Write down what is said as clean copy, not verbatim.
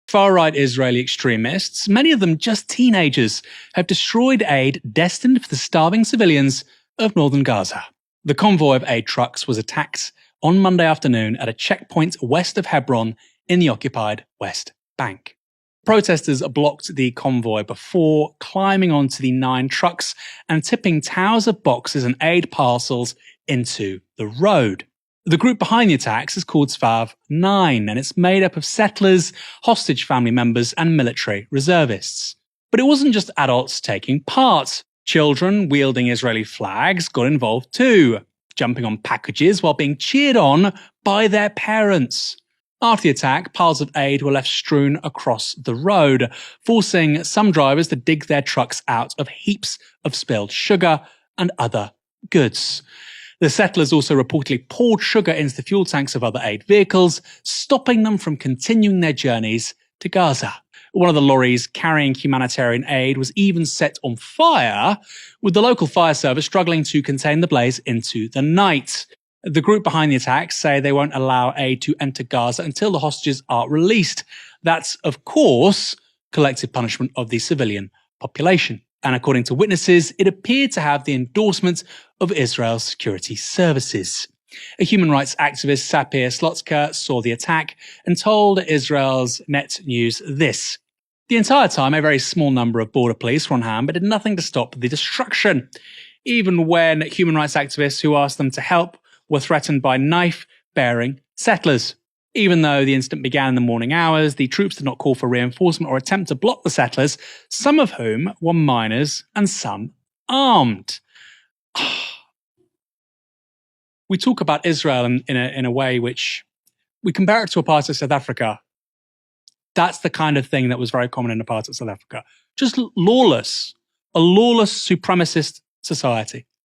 Far-right Israeli extremists, many of them just teenagers, have destroyed aid destined for the starving civilians of northern Gaza. The convoy of aid trucks was attacked on Monday afternoon at a checkpoint west of Hebron in the occupied West Bank. Protesters blocked the convoy before climbing onto the 9 trucks and tipping towers of boxes and aid parcels into the road. The group behind the attacks is called Svav 9, and it's made up of settlers, hostage family members, and military reservists. But it wasn't just adults taking part. Children wielding Israeli flags got involved too, jumping on packages while being cheered on by their parents. After the attack, piles of aid were left strewn across the road, forcing some drivers to dig their trucks out of heaps of spilled sugar and other goods. The settlers also reportedly poured sugar into the fuel tanks of other aid vehicles, stopping them from continuing their journeys to Gaza. One of the lorries carrying humanitarian aid was even set on fire, with the local fire service struggling to contain the blaze into the night. The group behind the attacks say they won't allow aid to enter Gaza until the hostages are released. That's, of course, collective punishment of the civilian population. And according to witnesses, it appeared to have the endorsement of Israel's security services. A human rights activist, Sapir Slotka, saw the attack and told Israel's Net News this. The entire time, a very small number of border police were on hand, but did nothing to stop the destruction. Even when human rights activists who asked them to help were threatened by knife-bearing settlers. Even though the incident began in the morning hours, the troops did not call for reinforcement or attempt to block the settlers, some of whom were minors and some armed. We talk about Israel in a way which we compare it to apartheid South Africa. That's the kind of thing that was very common in apartheid South Africa. Just lawless, a lawless supremacist society.